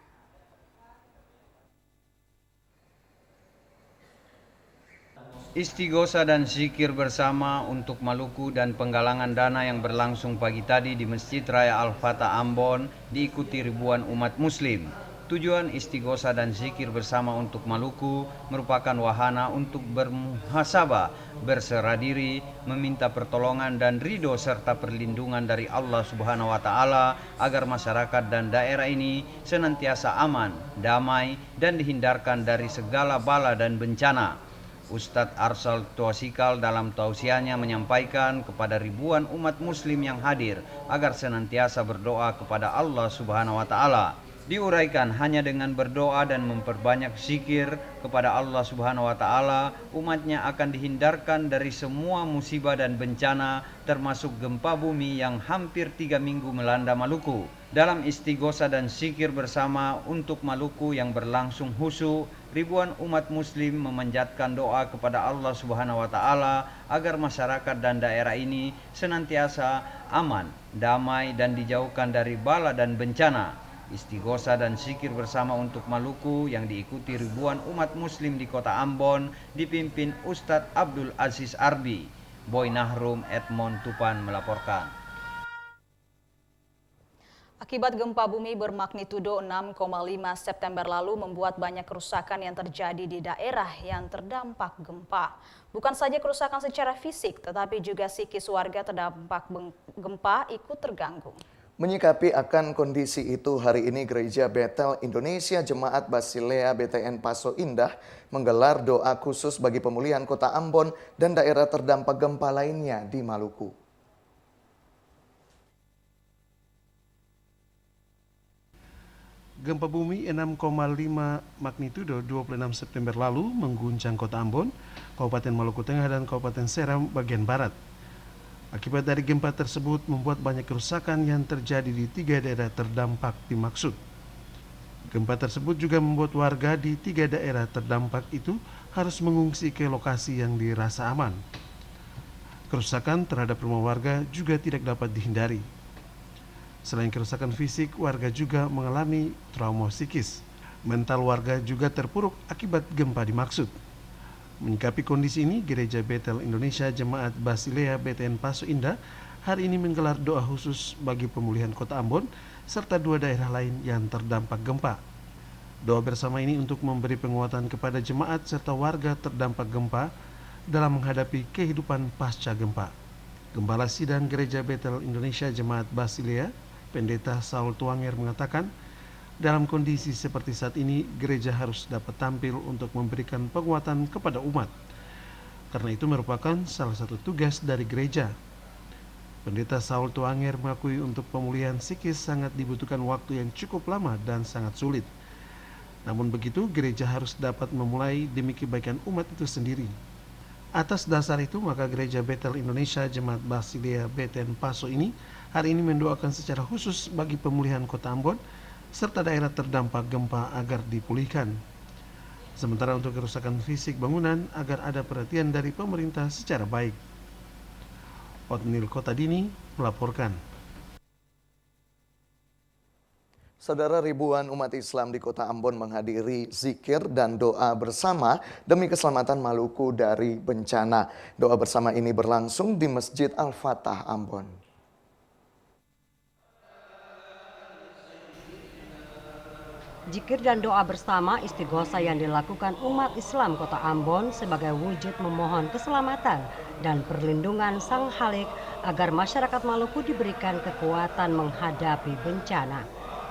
Istighosa dan zikir bersama untuk Maluku dan penggalangan dana yang berlangsung pagi tadi di Masjid Raya Al-Fatah Ambon diikuti ribuan umat muslim. Tujuan istighosa dan zikir bersama untuk Maluku merupakan wahana untuk bermuhasabah, berserah diri, meminta pertolongan dan ridho serta perlindungan dari Allah Subhanahu wa Ta'ala agar masyarakat dan daerah ini senantiasa aman, damai, dan dihindarkan dari segala bala dan bencana. Ustadz Arsal Tuasikal dalam tausiahnya menyampaikan kepada ribuan umat muslim yang hadir agar senantiasa berdoa kepada Allah Subhanahu wa Ta'ala. Diuraikan hanya dengan berdoa dan memperbanyak zikir kepada Allah Subhanahu wa Ta'ala, umatnya akan dihindarkan dari semua musibah dan bencana, termasuk gempa bumi yang hampir 3 minggu melanda Maluku. Dalam istighosa dan zikir bersama untuk Maluku yang berlangsung khusyuk, ribuan umat muslim memanjatkan doa kepada Allah Subhanahu wa Ta'ala agar masyarakat dan daerah ini senantiasa aman, damai, dan dijauhkan dari bala dan bencana. Istighosa dan zikir bersama untuk Maluku yang diikuti ribuan umat muslim di kota Ambon dipimpin Ustadz Abdul Aziz Arbi. Boy Nahrum Edmond Tupan melaporkan. Akibat gempa bumi bermagnitudo 6,5 September lalu membuat banyak kerusakan yang terjadi di daerah yang terdampak gempa. Bukan saja kerusakan secara fisik, tetapi juga psikis warga terdampak gempa ikut terganggu. Menyikapi akan kondisi itu, hari ini Gereja Betel Indonesia Jemaat Basilea BTN Paso Indah menggelar doa khusus bagi pemulihan kota Ambon dan daerah terdampak gempa lainnya di Maluku. Gempa bumi 6,5 magnitudo 26 September lalu mengguncang kota Ambon, Kabupaten Maluku Tengah dan Kabupaten Seram bagian barat. Akibat dari gempa tersebut membuat banyak kerusakan yang terjadi di 3 daerah terdampak dimaksud. Gempa tersebut juga membuat warga di 3 daerah terdampak itu harus mengungsi ke lokasi yang dirasa aman. Kerusakan terhadap rumah warga juga tidak dapat dihindari. Selain kerusakan fisik, warga juga mengalami trauma psikis. Mental warga juga terpuruk akibat gempa dimaksud. Menyikapi kondisi ini, Gereja Betel Indonesia Jemaat Basilea BTN Paso Indah hari ini menggelar doa khusus bagi pemulihan kota Ambon serta 2 daerah lain yang terdampak gempa. Doa bersama ini untuk memberi penguatan kepada jemaat serta warga terdampak gempa dalam menghadapi kehidupan pasca gempa. Gembala Sidang Gereja Betel Indonesia Jemaat Basilea, Pendeta Saul Tuanger mengatakan, dalam kondisi seperti saat ini, gereja harus dapat tampil untuk memberikan penguatan kepada umat. Karena itu merupakan salah satu tugas dari gereja. Pendeta Saul Tuanger mengakui untuk pemulihan psikis sangat dibutuhkan waktu yang cukup lama dan sangat sulit. Namun begitu, gereja harus dapat memulai demi kebaikan umat itu sendiri. Atas dasar itu, maka Gereja Betel Indonesia Jemaat Basilea BTN Paso ini hari ini mendoakan secara khusus bagi pemulihan kota Ambon serta daerah terdampak gempa agar dipulihkan. Sementara untuk kerusakan fisik bangunan agar ada perhatian dari pemerintah secara baik. Otnil Kotadini melaporkan. Saudara, ribuan umat Islam di kota Ambon menghadiri zikir dan doa bersama demi keselamatan Maluku dari bencana. Doa bersama ini berlangsung di Masjid Al-Fatah Ambon. Zikir dan doa bersama istighosa yang dilakukan umat Islam kota Ambon sebagai wujud memohon keselamatan dan perlindungan Sang Khalik agar masyarakat Maluku diberikan kekuatan menghadapi bencana.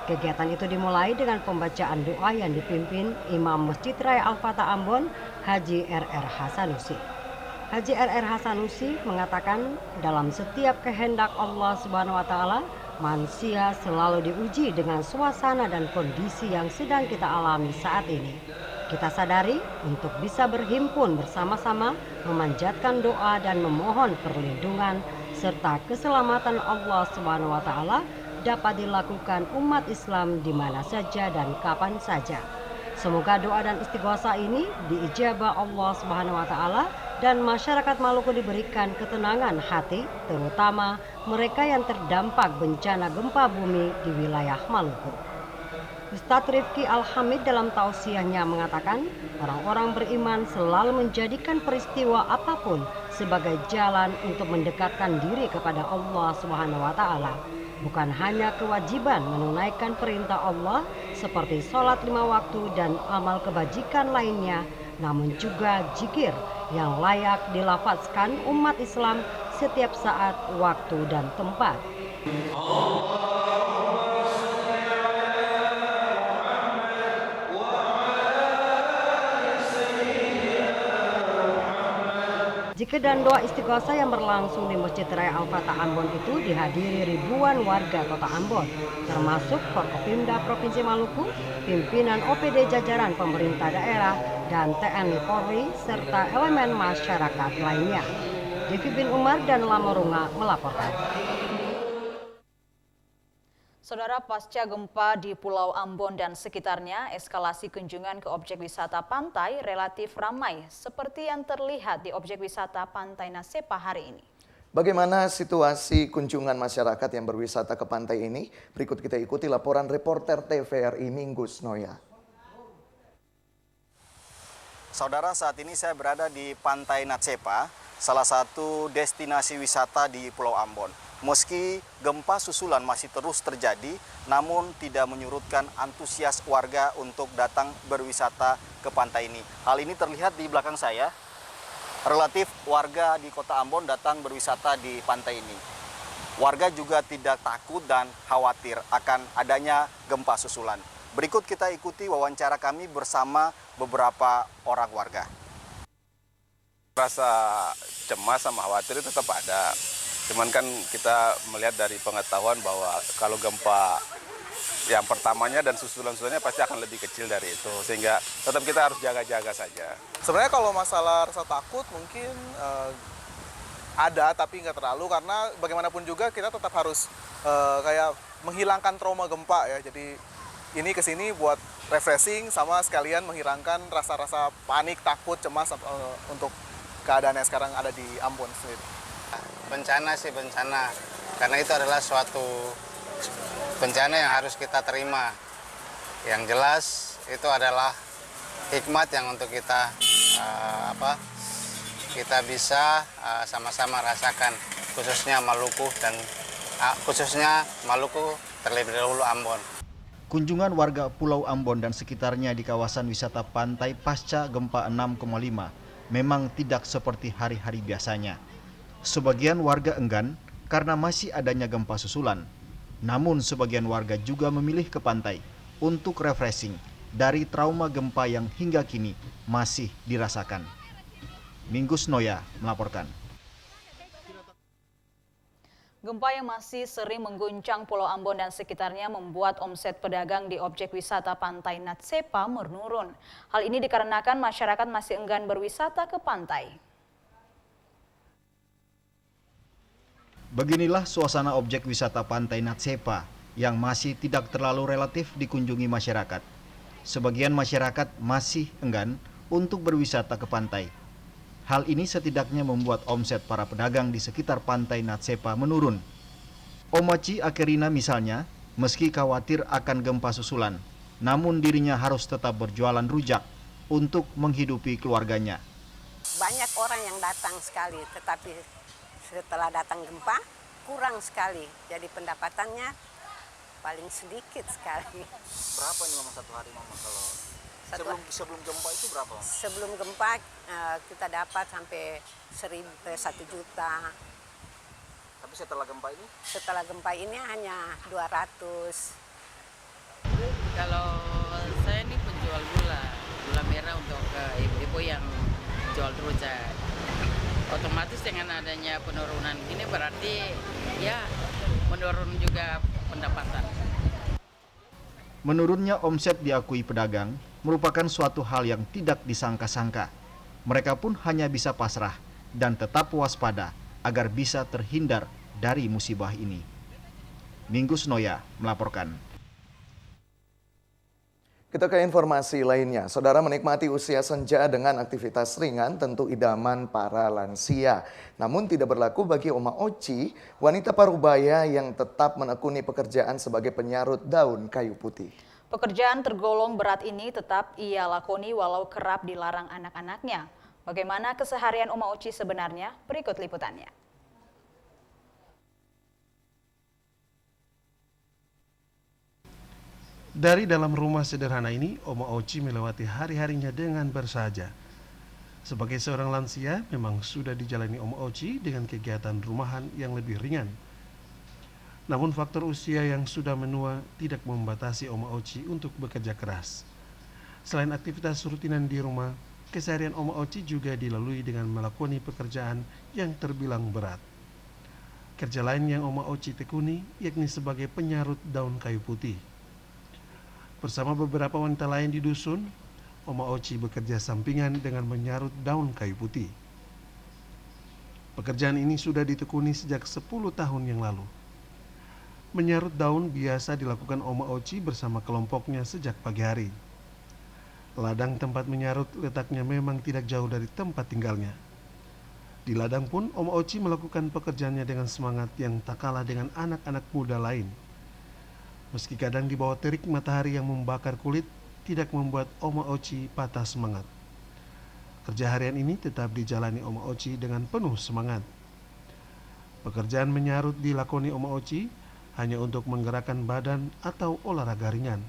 Kegiatan itu dimulai dengan pembacaan doa yang dipimpin Imam Masjid Raya Al-Fatah Ambon, Haji RR Hasanusi. Haji RR Hasanusi mengatakan dalam setiap kehendak Allah Subhanahu wa Ta'ala, manusia selalu diuji dengan suasana dan kondisi yang sedang kita alami saat ini. Kita sadari untuk bisa berhimpun bersama-sama, memanjatkan doa dan memohon perlindungan serta keselamatan Allah SWT dapat dilakukan umat Islam di mana saja dan kapan saja. Semoga doa dan istighosah ini diijabah Allah SWT dan masyarakat Maluku diberikan ketenangan hati, terutama mereka yang terdampak bencana gempa bumi di wilayah Maluku. Ustadz Rifki Al-Hamid dalam tausiahnya mengatakan, orang-orang beriman selalu menjadikan peristiwa apapun sebagai jalan untuk mendekatkan diri kepada Allah SWT. Bukan hanya kewajiban menunaikan perintah Allah seperti sholat 5 waktu dan amal kebajikan lainnya, namun juga zikir yang layak dilafazkan umat Islam setiap saat, waktu, dan tempat. Zikir dan doa istighosah yang berlangsung di Masjid Raya Al-Fatah Ambon itu dihadiri ribuan warga Kota Ambon, termasuk Forkopimda Provinsi Maluku, pimpinan OPD jajaran pemerintah daerah, dan TNI Polri, serta elemen masyarakat lainnya. Devi bin Umar dan Lamorunga melaporkan. Saudara, pasca gempa di Pulau Ambon dan sekitarnya, eskalasi kunjungan ke objek wisata pantai relatif ramai, seperti yang terlihat di objek wisata Pantai Natsepa hari ini. Bagaimana situasi kunjungan masyarakat yang berwisata ke pantai ini? Berikut kita ikuti laporan reporter TVRI Minggus Noya. Saudara, saat ini saya berada di Pantai Natsepa, salah satu destinasi wisata di Pulau Ambon. Meski gempa susulan masih terus terjadi, namun tidak menyurutkan antusias warga untuk datang berwisata ke pantai ini. Hal ini terlihat di belakang saya. Relatif warga di Kota Ambon datang berwisata di pantai ini. Warga juga tidak takut dan khawatir akan adanya gempa susulan. Berikut kita ikuti wawancara kami bersama beberapa orang warga. Rasa cemas sama khawatir itu tetap ada. Cuman kan kita melihat dari pengetahuan bahwa kalau gempa yang pertamanya dan susulan-susulannya pasti akan lebih kecil dari itu. Sehingga tetap kita harus jaga-jaga saja. Sebenarnya kalau masalah rasa takut mungkin ada, tapi nggak terlalu. Karena bagaimanapun juga kita tetap harus kayak menghilangkan trauma gempa ya. Jadi ini kesini buat refreshing sama sekalian menghilangkan rasa-rasa panik, takut, cemas untuk keadaan yang sekarang ada di Ambon sendiri. Bencana sih bencana, karena itu adalah suatu bencana yang harus kita terima. Yang jelas itu adalah hikmat yang untuk kita kita bisa sama-sama rasakan, khususnya Maluku dan khususnya Maluku terlebih dahulu Ambon. Kunjungan warga Pulau Ambon dan sekitarnya di kawasan wisata pantai pasca gempa 6,5 memang tidak seperti hari-hari biasanya. Sebagian warga enggan karena masih adanya gempa susulan. Namun sebagian warga juga memilih ke pantai untuk refreshing dari trauma gempa yang hingga kini masih dirasakan. Minggus Noya melaporkan. Gempa yang masih sering mengguncang Pulau Ambon dan sekitarnya membuat omset pedagang di objek wisata Pantai Natsepa menurun. Hal ini dikarenakan masyarakat masih enggan berwisata ke pantai. Beginilah suasana objek wisata Pantai Natsepa yang masih tidak terlalu relatif dikunjungi masyarakat. Sebagian masyarakat masih enggan untuk berwisata ke pantai. Hal ini setidaknya membuat omset para pedagang di sekitar Pantai Natsepa menurun. Omaci Akerina misalnya, meski khawatir akan gempa susulan, namun dirinya harus tetap berjualan rujak untuk menghidupi keluarganya. Banyak orang yang datang sekali, tetapi setelah datang gempa kurang sekali, jadi pendapatannya paling sedikit sekali. Berapa ini Mama satu hari Mama kalau sebelum gempa itu berapa? Sebelum gempa kita dapat sampai 1 juta. Tapi setelah gempa ini? Setelah gempa ini hanya 200. Kalau saya ini penjual gula merah untuk ibu-ibu yang jual rujak. Otomatis dengan adanya penurunan ini berarti ya mendorong juga pendapatan. Menurunnya omset diakui pedagang merupakan suatu hal yang tidak disangka-sangka. Mereka pun hanya bisa pasrah dan tetap waspada agar bisa terhindar dari musibah ini. Minggus Noya melaporkan. Kita ke informasi lainnya. Saudara, menikmati usia senja dengan aktivitas ringan tentu idaman para lansia. Namun tidak berlaku bagi Oma Oci, wanita parubaya yang tetap menekuni pekerjaan sebagai penyarut daun kayu putih. Pekerjaan tergolong berat ini tetap ia lakoni walau kerap dilarang anak-anaknya. Bagaimana keseharian Oma Oci sebenarnya? Berikut liputannya. Dari dalam rumah sederhana ini, Oma Oci melewati hari-harinya dengan bersahaja. Sebagai seorang lansia, memang sudah dijalani Oma Oci dengan kegiatan rumahan yang lebih ringan. Namun faktor usia yang sudah menua tidak membatasi Oma Oci untuk bekerja keras. Selain aktivitas rutinan di rumah, keseharian Oma Oci juga dilalui dengan melakoni pekerjaan yang terbilang berat. Kerja lain yang Oma Oci tekuni yakni sebagai penyarut daun kayu putih. Bersama beberapa wanita lain di dusun, Oma Oci bekerja sampingan dengan menyarut daun kayu putih. Pekerjaan ini sudah ditekuni sejak 10 tahun yang lalu. Menyarut daun biasa dilakukan Oma Oci bersama kelompoknya sejak pagi hari. Ladang tempat menyarut letaknya memang tidak jauh dari tempat tinggalnya. Di ladang pun Oma Oci melakukan pekerjaannya dengan semangat yang tak kalah dengan anak-anak muda lain. Meski kadang di bawah terik matahari yang membakar kulit, tidak membuat Oma Oci patah semangat. Kerja harian ini tetap dijalani Oma Oci dengan penuh semangat. Pekerjaan menyarut dilakoni Oma Oci hanya untuk menggerakkan badan atau olahraga ringan.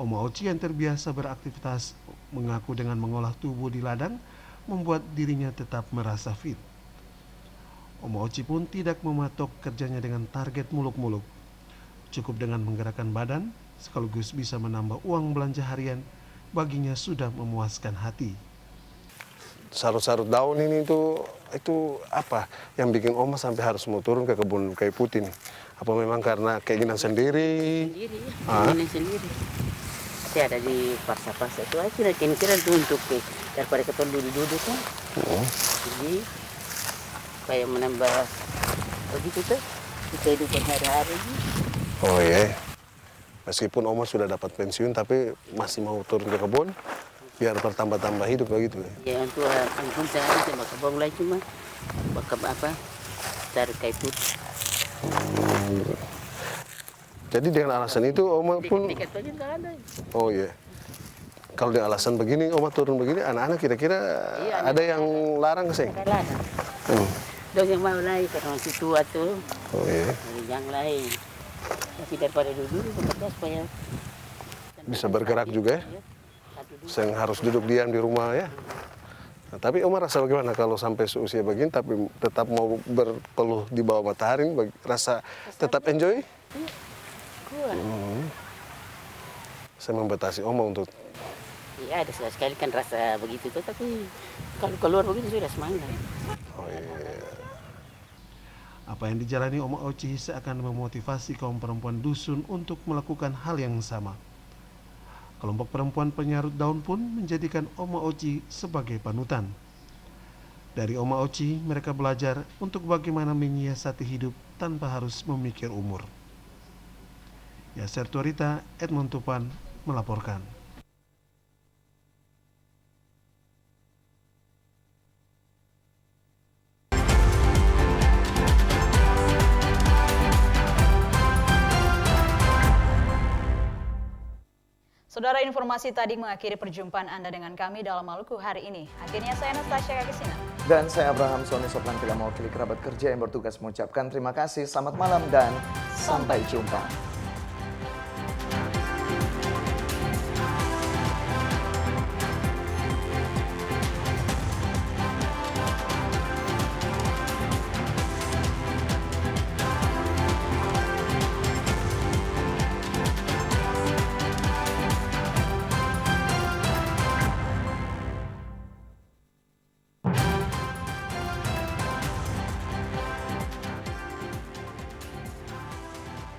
Oma Oci yang terbiasa beraktivitas mengaku dengan mengolah tubuh di ladang membuat dirinya tetap merasa fit. Oma Oci pun tidak mematok kerjanya dengan target muluk-muluk. Cukup dengan menggerakkan badan, sekaligus bisa menambah uang belanja harian, baginya sudah memuaskan hati. Sarut-sarut daun ini itu apa yang bikin Oma sampai harus mau turun ke kebun kayu putih nih? Apa memang karena keinginan sendiri? Keinginan sendiri. Tapi ada di parsa-parsa itu aja, kira-kira itu untuk daripada kita duduk-duduk kan. Jadi kayak menambah begitu tuh kehidupan hari-hari. Oh iya, meskipun Oma sudah dapat pensiun tapi masih mau turun ke kebun biar bertambah-tambah hidup begitu. Ya untuk ampun saya coba kebun lagi cuma bakal apa cari kayu putih. Jadi dengan alasan itu Oma pun. Tiket aja nggak ada. Oh iya, kalau dengan alasan begini Oma turun begini, anak-anak kira-kira ada yang larang sih? Ada larang. Dong yang mau lain karena masih tua tuh. Oh iya. Yang lain. Tapi daripada duduk bekerja supaya bisa bergerak juga ya. Yang harus duduk diam di rumah ya. Nah, tapi Oma rasa bagaimana kalau sampai seusia begini tapi tetap mau berpeluh di bawah matahari, rasa tetap enjoy? Kuat. Saya membatasi Oma untuk. Iya ada sekali kan rasa begitu tuh, tapi kalau keluar begitu sudah semangat. Oh iya. Apa yang dijalani Oma Oci seakan memotivasi kaum perempuan dusun untuk melakukan hal yang sama. Kelompok perempuan penyarut daun pun menjadikan Oma Oci sebagai panutan. Dari Oma Oci, mereka belajar untuk bagaimana menyiasati hidup tanpa harus memikir umur. Yaser Tuarita, Edmond Tupan melaporkan. Saudara, informasi tadi mengakhiri perjumpaan Anda dengan kami dalam Maluku hari ini. Akhirnya saya Anastasia Kakisina. Dan saya Abraham Soni Soplan tidak mewakili kerabat kerja yang bertugas mengucapkan terima kasih, selamat malam dan sampai jumpa.